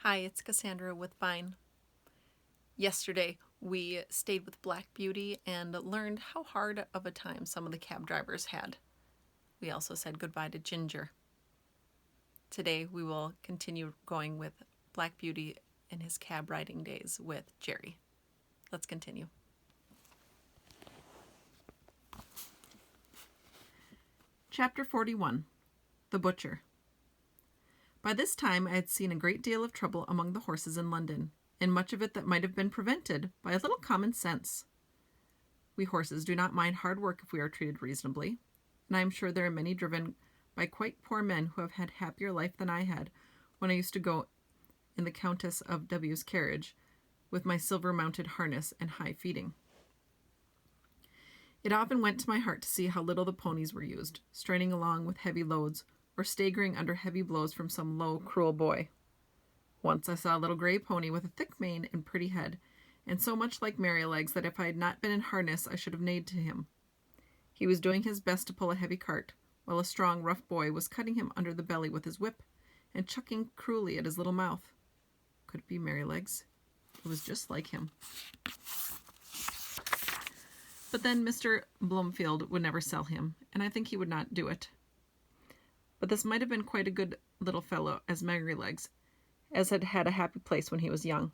Hi, it's Cassandra with Vine. Yesterday, we stayed with Black Beauty and learned how hard of a time some of the cab drivers had. We also said goodbye to Ginger. Today, we will continue going with Black Beauty in his cab riding days with Jerry. Let's continue. Chapter 41. The Butcher. By this time, I had seen a great deal of trouble among the horses in London, and much of it that might have been prevented by a little common sense. We horses do not mind hard work if we are treated reasonably, and I am sure there are many driven by quite poor men who have had happier life than I had when I used to go in the Countess of W.'s carriage with my silver-mounted harness and high feeding. It often went to my heart to see how little the ponies were used, straining along with heavy loads, or staggering under heavy blows from some low, cruel boy. Once I saw a little gray pony with a thick mane and pretty head, and so much like Merrylegs that if I had not been in harness I should have neighed to him. He was doing his best to pull a heavy cart, while a strong, rough boy was cutting him under the belly with his whip, and chucking cruelly at his little mouth. Could it be Merrylegs? It was just like him. But then Mr. Bloomfield would never sell him, and I think he would not do it. But this might have been quite a good little fellow as Merrylegs, as had had a happy place when he was young.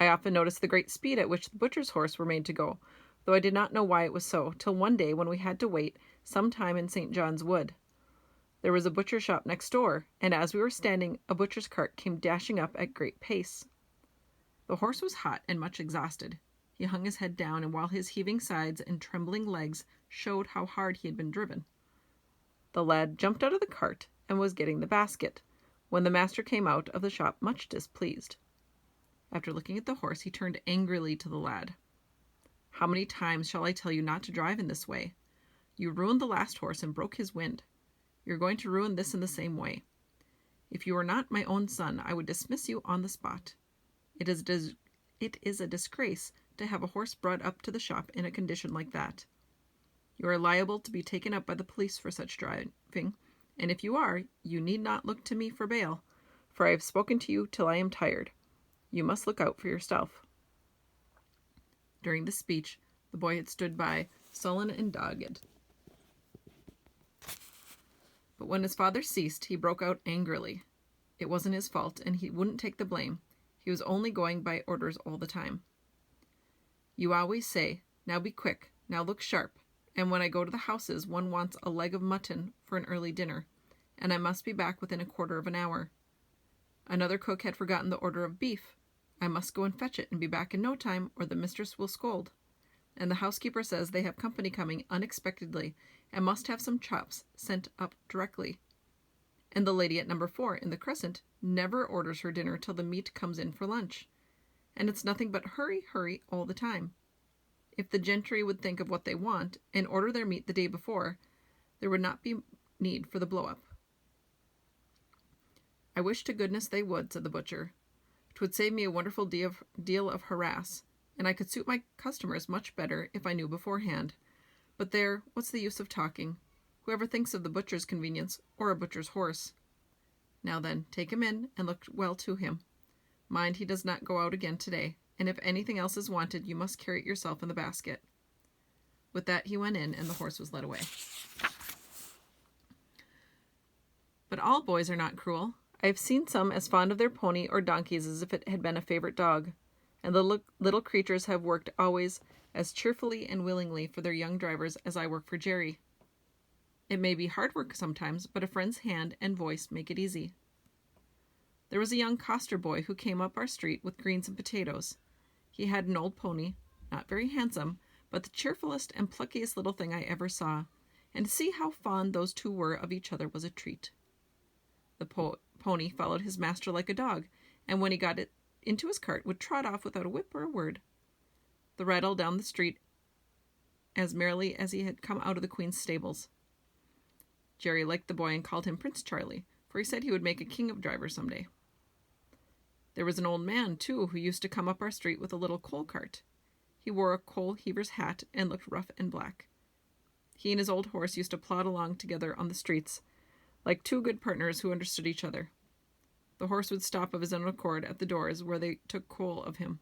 I often noticed the great speed at which the butcher's horse were made to go, though I did not know why it was so, till one day when we had to wait some time in St. John's Wood. There was a butcher shop next door, and as we were standing, a butcher's cart came dashing up at great pace. The horse was hot and much exhausted. He hung his head down, and while his heaving sides and trembling legs showed how hard he had been driven, the lad jumped out of the cart and was getting the basket, when the master came out of the shop much displeased. After looking at the horse, he turned angrily to the lad. "How many times shall I tell you not to drive in this way? You ruined the last horse and broke his wind. You are going to ruin this in the same way. If you were not my own son, I would dismiss you on the spot. It is a disgrace to have a horse brought up to the shop in a condition like that. You are liable to be taken up by the police for such driving, and if you are, you need not look to me for bail, for I have spoken to you till I am tired. You must look out for yourself." During this speech, the boy had stood by, sullen and dogged. But when his father ceased, he broke out angrily. It wasn't his fault, and he wouldn't take the blame. He was only going by orders all the time. "You always say, 'Now be quick, now look sharp,' and when I go to the houses one wants a leg of mutton for an early dinner, and I must be back within a quarter of an hour. Another cook had forgotten the order of beef. I must go and fetch it and be back in no time, or the mistress will scold. And the housekeeper says they have company coming unexpectedly and must have some chops sent up directly. And the lady at number 4 in the Crescent never orders her dinner till the meat comes in for lunch. And it's nothing but hurry, hurry all the time. If the gentry would think of what they want and order their meat the day before, there would not be need for the blow-up." "I wish to goodness they would," said the butcher. "'Twould save me a wonderful deal of harass, and I could suit my customers much better if I knew beforehand. But there, what's the use of talking? Whoever thinks of the butcher's convenience, or a butcher's horse? Now then, take him in, and look well to him. Mind he does not go out again today, and if anything else is wanted, you must carry it yourself in the basket." With that he went in, and the horse was led away. But all boys are not cruel. I have seen some as fond of their pony or donkeys as if it had been a favorite dog, and the little creatures have worked always as cheerfully and willingly for their young drivers as I work for Jerry. It may be hard work sometimes, but a friend's hand and voice make it easy. There was a young coster boy who came up our street with greens and potatoes. He had an old pony, not very handsome, but the cheerfulest and pluckiest little thing I ever saw, and to see how fond those two were of each other was a treat. The pony followed his master like a dog, and when he got it into his cart would trot off without a whip or a word. They rattled down the street as merrily as he had come out of the Queen's stables. Jerry liked the boy and called him Prince Charlie, for he said he would make a king of drivers some day. There was an old man, too, who used to come up our street with a little coal cart. He wore a coal heaver's hat and looked rough and black. He and his old horse used to plod along together on the streets, like two good partners who understood each other. The horse would stop of his own accord at the doors where they took coal of him.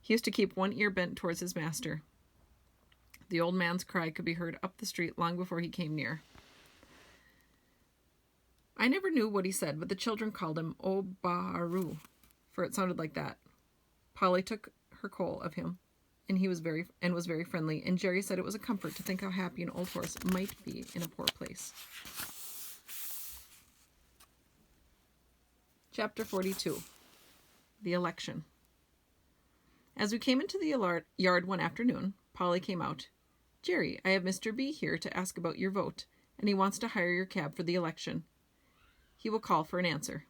He used to keep one ear bent towards his master. The old man's cry could be heard up the street long before he came near. I never knew what he said, but the children called him O-Ba-Aru, for it sounded like that. Polly took her coal of him, and he was very friendly, and Jerry said it was a comfort to think how happy an old horse might be in a poor place. Chapter 42. The Election. As we came into the yard one afternoon, Polly came out. Jerry, I have Mr. B here to ask about your vote, and he wants to hire your cab for the election. He will call for an answer.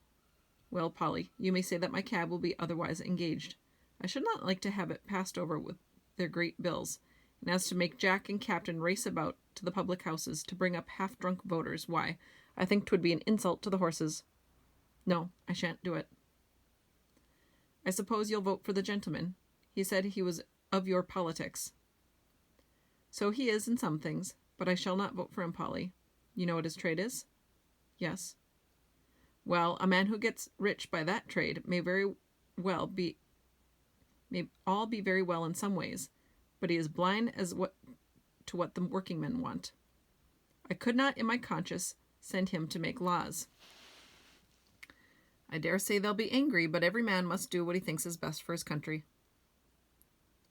Well, Polly, you may say that my cab will be otherwise engaged. I should not like to have it passed over with their great bills, and as to make Jack and Captain race about to the public houses to bring up half-drunk voters, why, I think 'twould be an insult to the horses. No, I shan't do it. I suppose you'll vote for the gentleman. He said he was of your politics. So he is in some things, but I shall not vote for him, Polly. You know what his trade is? Yes. Well, a man who gets rich by that trade may all be very well in some ways, but he is blind to what the working men want. I could not, in my conscience, send him to make laws. I dare say they'll be angry, but every man must do what he thinks is best for his country.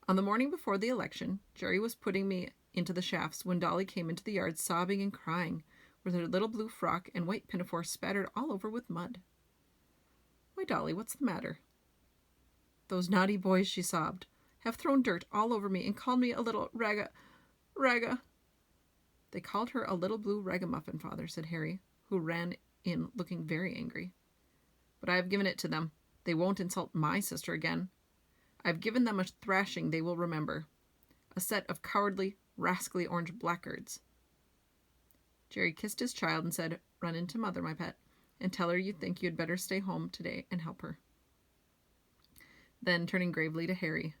On the morning before the election, Jerry was putting me into the shafts when Dolly came into the yard sobbing and crying, with her little blue frock and white pinafore spattered all over with mud. Why, Dolly, what's the matter? Those naughty boys, she sobbed, have thrown dirt all over me and called me a little raga. They called her a little blue ragamuffin, Father, said Harry, who ran in looking very angry. But I have given it to them. They won't insult my sister again. I've given them a thrashing they will remember. A set of cowardly, rascally orange blackguards. Jerry kissed his child and said, Run in to Mother, my pet, and tell her you think you'd better stay home today and help her. Then, turning gravely to Harry,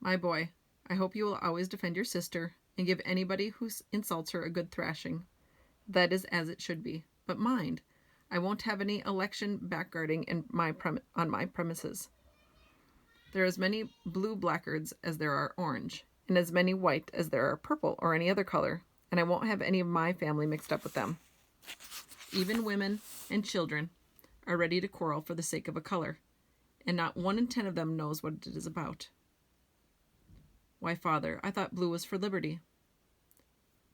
My boy, I hope you will always defend your sister and give anybody who insults her a good thrashing. That is as it should be. But mind, I won't have any election backguarding on my premises. There are as many blue blackguards as there are orange, and as many white as there are purple or any other color, and I won't have any of my family mixed up with them. Even women and children are ready to quarrel for the sake of a color, and not 1 in 10 of them knows what it is about. Why, Father, I thought blue was for liberty.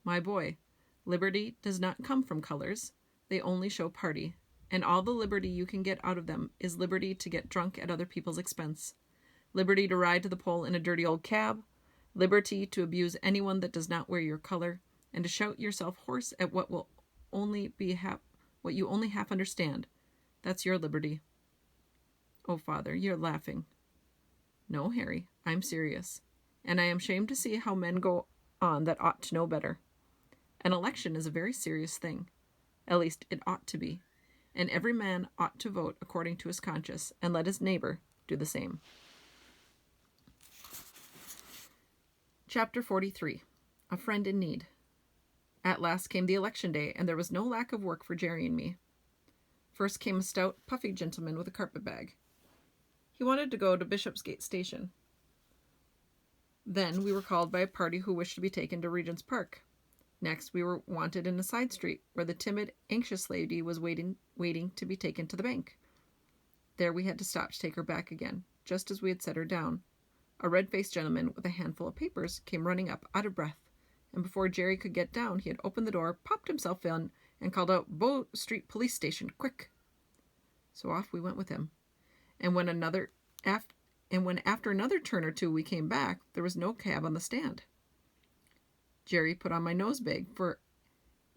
My boy, liberty does not come from colors. They only show party, and all the liberty you can get out of them is liberty to get drunk at other people's expense, liberty to ride to the poll in a dirty old cab, liberty to abuse anyone that does not wear your color, and to shout yourself hoarse at what you only half understand. That's your liberty. Oh, Father, you're laughing. No, Harry, I'm serious, and I am ashamed to see how men go on that ought to know better. An election is a very serious thing. At least it ought to be, and every man ought to vote according to his conscience, and let his neighbor do the same. Chapter 43. A Friend in Need. At last came the election day, and there was no lack of work for Jerry and me. First came a stout, puffy gentleman with a carpet bag. He wanted to go to Bishopsgate Station. Then we were called by a party who wished to be taken to Regent's Park. Next, we were wanted in a side street where the timid, anxious lady was waiting to be taken to the bank. There we had to stop to take her back again, just as we had set her down. A red-faced gentleman with a handful of papers came running up, out of breath, and before Jerry could get down, he had opened the door, popped himself in, and called out, Bow Street Police Station, quick! So off we went with him. And when after another turn or two we came back, there was no cab on the stand. Jerry put on my nosebag, for,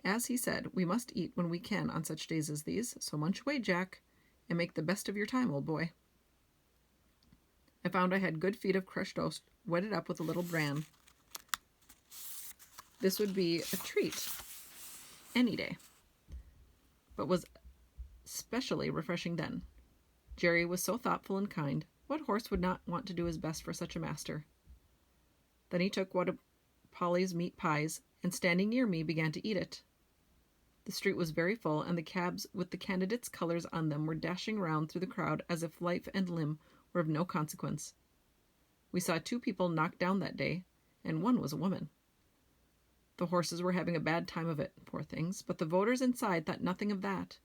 as he said, we must eat when we can on such days as these, so munch away, Jack, and make the best of your time, old boy. I found I had good feet of crushed oats, wetted up with a little bran. This would be a treat any day, but was specially refreshing then. Jerry was so thoughtful and kind. What horse would not want to do his best for such a master? Then he took one of Polly's meat pies, and standing near me, began to eat it. The street was very full, and the cabs with the candidates' colors on them were dashing round through the crowd as if life and limb were of no consequence. We saw 2 people knocked down that day, and one was a woman. The horses were having a bad time of it, poor things, but the voters inside thought nothing of that.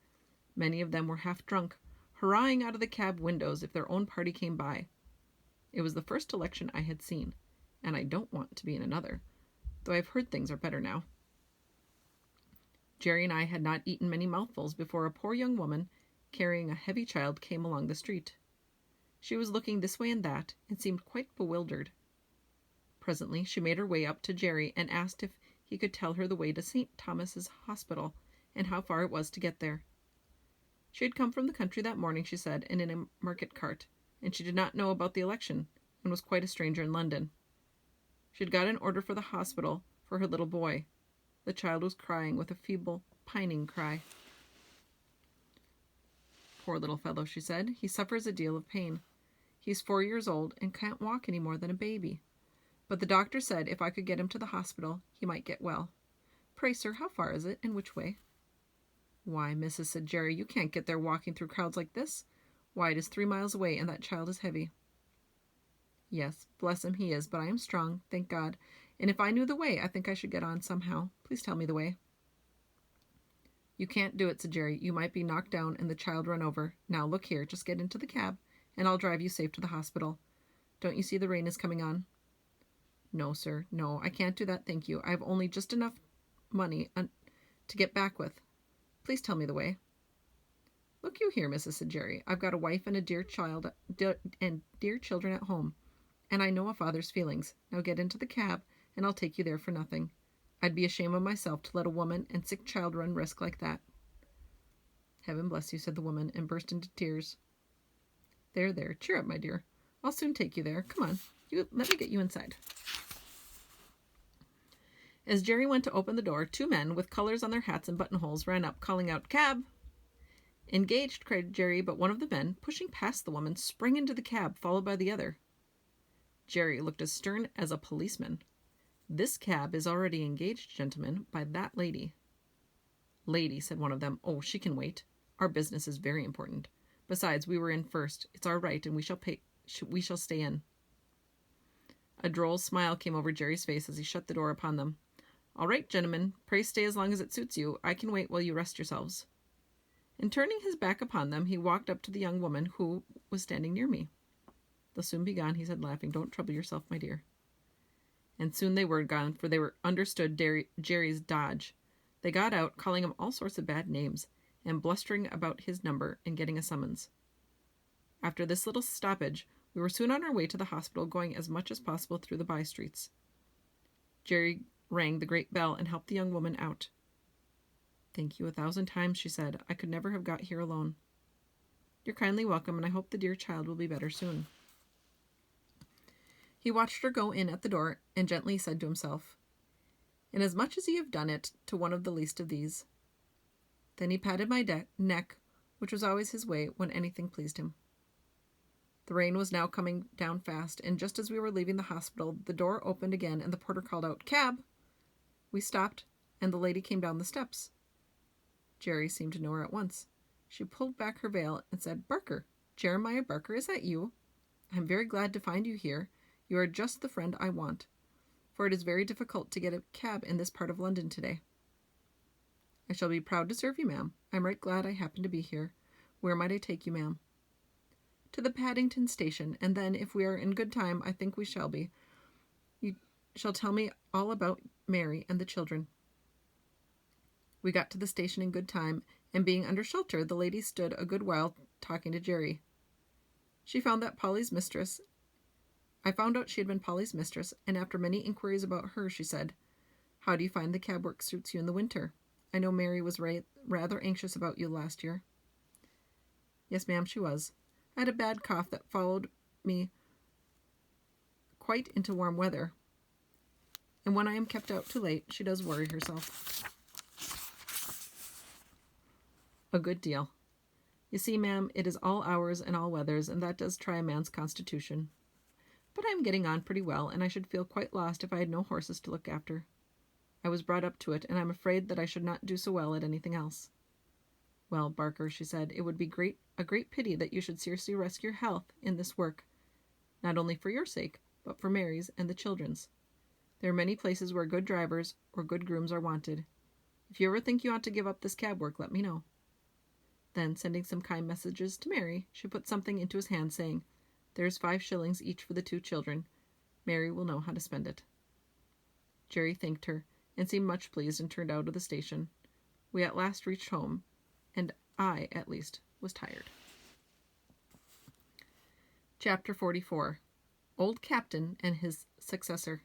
Many of them were half drunk, hurrahing out of the cab windows if their own party came by. It was the first election I had seen, and I don't want to be in another, though I've heard things are better now. Jerry and I had not eaten many mouthfuls before a poor young woman, carrying a heavy child, came along the street. She was looking this way and that, and seemed quite bewildered. Presently she made her way up to Jerry and asked if he could tell her the way to St. Thomas's Hospital, and how far it was to get there. She had come from the country that morning, she said, and in a market cart, and she did not know about the election, and was quite a stranger in London. She had got an order for the hospital for her little boy. The child was crying with a feeble, pining cry. Poor little fellow, she said. He suffers a deal of pain. He's 4 years old and can't walk any more than a baby. But the doctor said if I could get him to the hospital, he might get well. Pray, sir, how far is it, and which way? Why, missus, said Jerry, you can't get there walking through crowds like this. Why, it is 3 miles away, and that child is heavy. Yes, bless him, he is, but I am strong, thank God, and if I knew the way, I think I should get on somehow. Please tell me the way. You can't do it, said Jerry. You might be knocked down and the child run over. Now, look here, just get into the cab, and I'll drive you safe to the hospital. Don't you see the rain is coming on? No, sir, no, I can't do that, thank you. I have only just enough money to get back with. Please tell me the way. Look you here, missus, said Jerry. I've got a wife and a dear child and dear children at home, and I know a father's feelings. Now get into the cab, and I'll take you there for nothing. I'd be ashamed of myself to let a woman and sick child run risk like that. Heaven bless you, said the woman, and burst into tears. There, there, cheer up, my dear. I'll soon take you there. Come on, let me get you inside. As Jerry went to open the door, 2 men with colors on their hats and buttonholes ran up, calling out, "Cab!" Engaged, cried Jerry, but one of the men, pushing past the woman, sprang into the cab, followed by the other. Jerry looked as stern as a policeman. This cab is already engaged, gentlemen, by that lady. Lady, said one of them. Oh, she can wait. Our business is very important. Besides, we were in first. It's our right, and we shall stay in. A droll smile came over Jerry's face as he shut the door upon them. All right, gentlemen, pray stay as long as it suits you. I can wait while you rest yourselves. And turning his back upon them, he walked up to the young woman who was standing near me. They'll soon be gone, he said, laughing. Don't trouble yourself, my dear. And soon they were gone, for they were understood Jerry's dodge. They got out, calling him all sorts of bad names, and blustering about his number and getting a summons. After this little stoppage, we were soon on our way to the hospital, going as much as possible through the by-streets. Jerry rang the great bell and helped the young woman out. Thank you 1,000 times, she said. I could never have got here alone. You're kindly welcome, and I hope the dear child will be better soon. He watched her go in at the door and gently said to himself, Inasmuch as ye have done it to one of the least of these. Then he patted my neck, which was always his way when anything pleased him. The rain was now coming down fast, and just as we were leaving the hospital, the door opened again, and the porter called out, Cab! We stopped, and the lady came down the steps. Jerry seemed to know her at once. She pulled back her veil and said, Barker, Jeremiah Barker, is that you? I'm very glad to find you here. You are just the friend I want, for it is very difficult to get a cab in this part of London today. I shall be proud to serve you, ma'am. I'm right glad I happened to be here. Where might I take you, ma'am? To the Paddington station, and then, if we are in good time, I think we shall be. You shall tell me all about Mary and the children. We got to the station in good time, and being under shelter, the lady stood a good while talking to Jerry. I found out she had been Polly's mistress, and after many inquiries about her, she said, How do you find the cab work suits you in the winter? I know Mary was rather anxious about you last year. Yes, ma'am, she was. I had a bad cough that followed me quite into warm weather, and when I am kept out too late, she does worry herself. A good deal. You see, ma'am, it is all hours and all weathers, and that does try a man's constitution. But I am getting on pretty well, and I should feel quite lost if I had no horses to look after. I was brought up to it, and I'm afraid that I should not do so well at anything else." "Well, Barker," she said, "it would be a great pity that you should seriously risk your health in this work, not only for your sake, but for Mary's and the children's. There are many places where good drivers or good grooms are wanted. If you ever think you ought to give up this cab work, let me know." Then, sending some kind messages to Mary, she put something into his hand, saying, "There's 5 shillings each for the 2 children. Mary will know how to spend it." Jerry thanked her, and seemed much pleased, and turned out of the station. We at last reached home, and I, at least, was tired. Chapter 44. Old Captain and His Successor.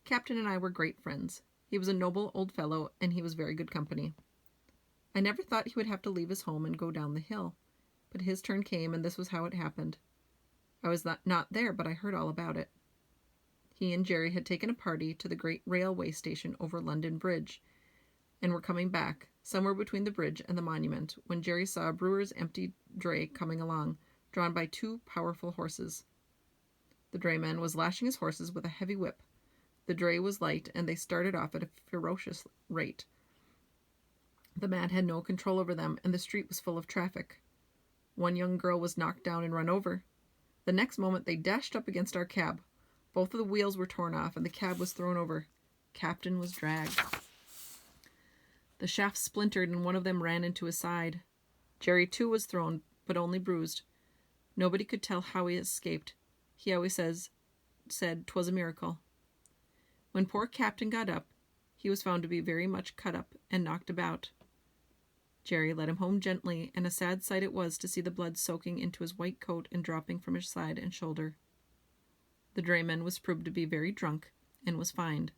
Captain and I were great friends. He was a noble old fellow, and he was very good company. I never thought he would have to leave his home and go down the hill, but his turn came, and this was how it happened. I was not there, but I heard all about it. He and Jerry had taken a party to the great railway station over London Bridge, and were coming back, somewhere between the bridge and the monument, when Jerry saw a brewer's empty dray coming along, drawn by 2 powerful horses. The drayman was lashing his horses with a heavy whip. The dray was light, and they started off at a ferocious rate. The man had no control over them, and the street was full of traffic. One young girl was knocked down and run over. The next moment they dashed up against our cab. Both of the wheels were torn off, and the cab was thrown over. Captain was dragged. The shaft splintered, and one of them ran into his side. Jerry, too, was thrown, but only bruised. Nobody could tell how he escaped. He always said 'twas a miracle. When poor Captain got up, he was found to be very much cut up and knocked about. Jerry led him home gently, and a sad sight it was to see the blood soaking into his white coat and dropping from his side and shoulder. The drayman was proved to be very drunk, and was fined,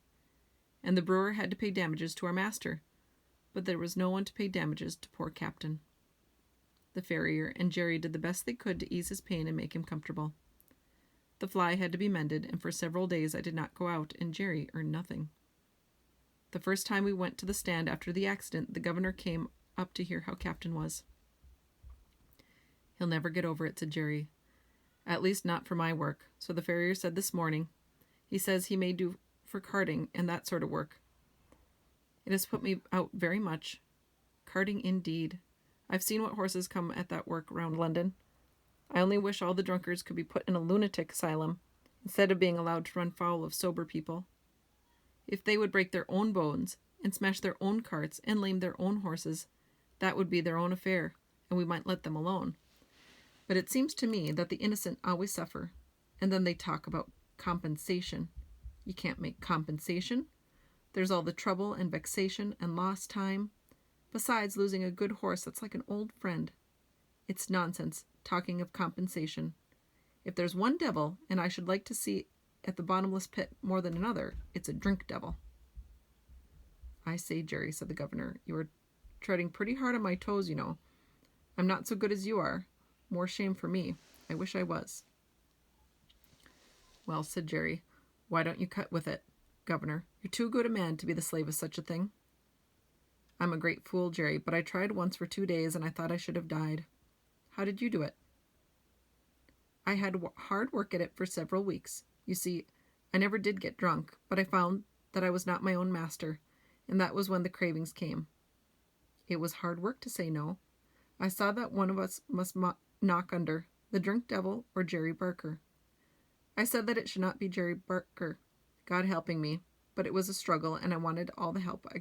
and the brewer had to pay damages to our master, but there was no one to pay damages to poor Captain. The farrier and Jerry did the best they could to ease his pain and make him comfortable. The fly had to be mended, and for several days I did not go out, and Jerry earned nothing. The first time we went to the stand after the accident, the governor came up to hear how Captain was. "He'll never get over it," said Jerry. "At least not for my work, so the farrier said this morning. He says he may do for carting and that sort of work. It has put me out very much. Carting, indeed. I've seen what horses come at that work round London. I only wish all the drunkards could be put in a lunatic asylum, instead of being allowed to run foul of sober people. If they would break their own bones, and smash their own carts, and lame their own horses, that would be their own affair, and we might let them alone. But it seems to me that the innocent always suffer, and then they talk about compensation. You can't make compensation. There's all the trouble and vexation and lost time, besides losing a good horse that's like an old friend. It's nonsense, talking of compensation. If there's one devil, and I should like to see at the bottomless pit more than another, it's a drink devil." "I say, Jerry," said the governor, "you are treading pretty hard on my toes, you know. I'm not so good as you are. More shame for me. I wish I was." "Well," said Jerry, "why don't you cut with it, governor? You're too good a man to be the slave of such a thing." "I'm a great fool, Jerry, but I tried once for 2 days, and I thought I should have died. How did you do it?" "I had hard work at it for several weeks. You see, I never did get drunk, but I found that I was not my own master, and that was when the cravings came. It was hard work to say no. I saw that one of us must knock under, the drink devil or Jerry Barker. I said that it should not be Jerry Barker, God helping me, but it was a struggle, and I wanted all the help I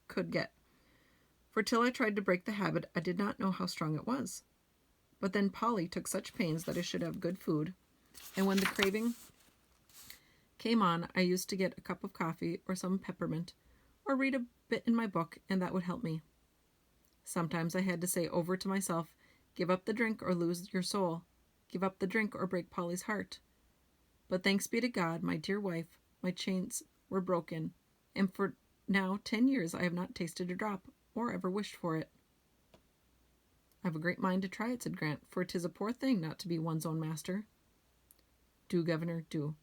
could get. For till I tried to break the habit, I did not know how strong it was. But then Polly took such pains that I should have good food, and when the craving came on, I used to get a cup of coffee or some peppermint, or read a bit in my book, and that would help me. Sometimes I had to say over to myself, 'Give up the drink or lose your soul. Give up the drink or break Polly's heart.' But thanks be to God, my dear wife, my chains were broken, and for now 10 years I have not tasted a drop, or ever wished for it." "I've a great mind to try it," said Grant, "for 'tis a poor thing not to be one's own master." "Do, governor, do.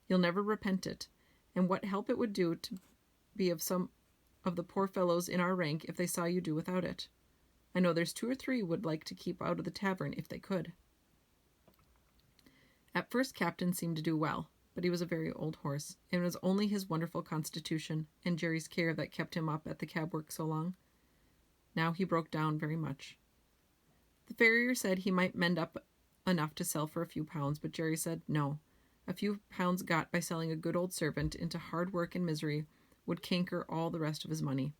You'll never repent it, and what help it would do to be of some of the poor fellows in our rank if they saw you do without it. I know there's 2 or 3 would like to keep out of the tavern if they could." At first Captain seemed to do well, but he was a very old horse, and it was only his wonderful constitution and Jerry's care that kept him up at the cab work so long. Now he broke down very much. The farrier said he might mend up enough to sell for a few pounds, but Jerry said no. A few pounds got by selling a good old servant into hard work and misery would canker all the rest of his money,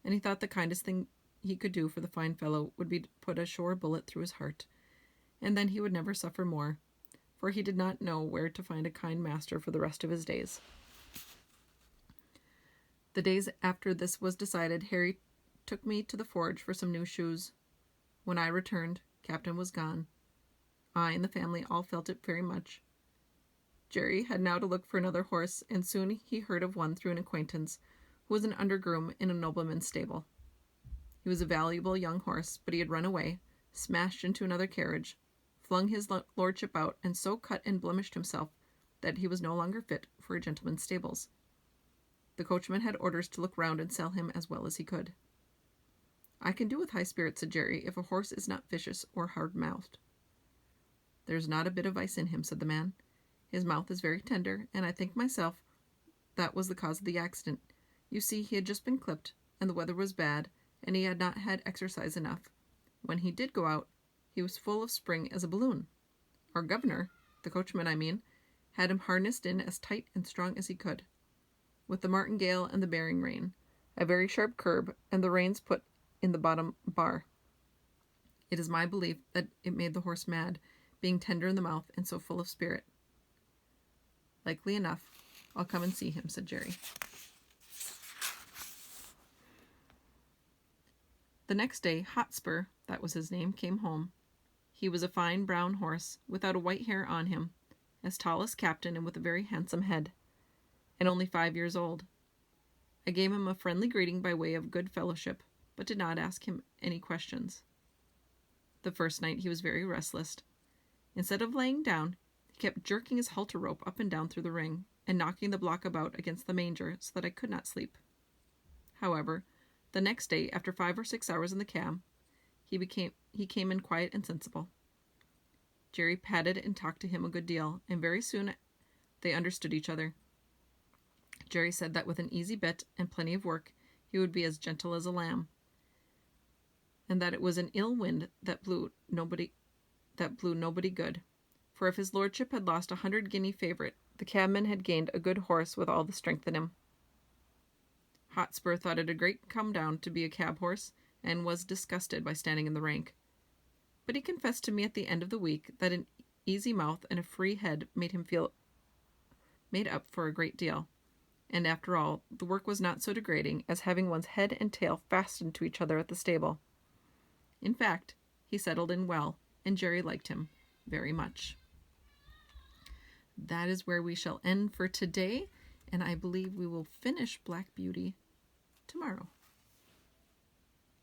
and he thought the kindest thing he could do for the fine fellow would be to put a sure bullet through his heart, and then he would never suffer more, for he did not know where to find a kind master for the rest of his days. The days after this was decided, Harry took me to the forge for some new shoes. When I returned, Captain was gone. I and the family all felt it very much. Jerry had now to look for another horse, and soon he heard of one through an acquaintance, who was an undergroom in a nobleman's stable. He was a valuable young horse, but he had run away, smashed into another carriage, flung his lordship out, and so cut and blemished himself that he was no longer fit for a gentleman's stables. The coachman had orders to look round and sell him as well as he could. I can do with high spirits, said Jerry, if a horse is not vicious or hard-mouthed. There's not a bit of vice in him, said the man. His mouth is very tender, and I think myself that was the cause of the accident. You see, he had just been clipped, and the weather was bad, and he had not had exercise enough. When he did go out, he was full of spring as a balloon. Our governor, the coachman I mean, had him harnessed in as tight and strong as he could, with the martingale and the bearing rein, a very sharp curb, and the reins put in the bottom bar. It is my belief that it made the horse mad, being tender in the mouth and so full of spirit. Likely enough. I'll come and see him, said Jerry. The next day, Hotspur, that was his name, came home. He was a fine brown horse, without a white hair on him, as tall as Captain and with a very handsome head, and only 5 years old. I gave him a friendly greeting by way of good fellowship, but did not ask him any questions. The first night he was very restless. Instead of laying down, he kept jerking his halter rope up and down through the ring, and knocking the block about against the manger so that I could not sleep. However, the next day, after 5 or 6 hours in the cab, he came in quiet and sensible. Jerry patted and talked to him a good deal, and very soon they understood each other. Jerry said that with an easy bit and plenty of work, he would be as gentle as a lamb, and that it was an ill wind that blew nobody good. For if his lordship had lost 100-guinea favourite, the cabman had gained a good horse with all the strength in him. Hotspur thought it a great come-down to be a cab horse, and was disgusted by standing in the rank. But he confessed to me at the end of the week that an easy mouth and a free head made him feel made up for a great deal, and after all, the work was not so degrading as having one's head and tail fastened to each other at the stable. In fact, he settled in well, and Jerry liked him very much. That is where we shall end for today, and I believe we will finish Black Beauty tomorrow.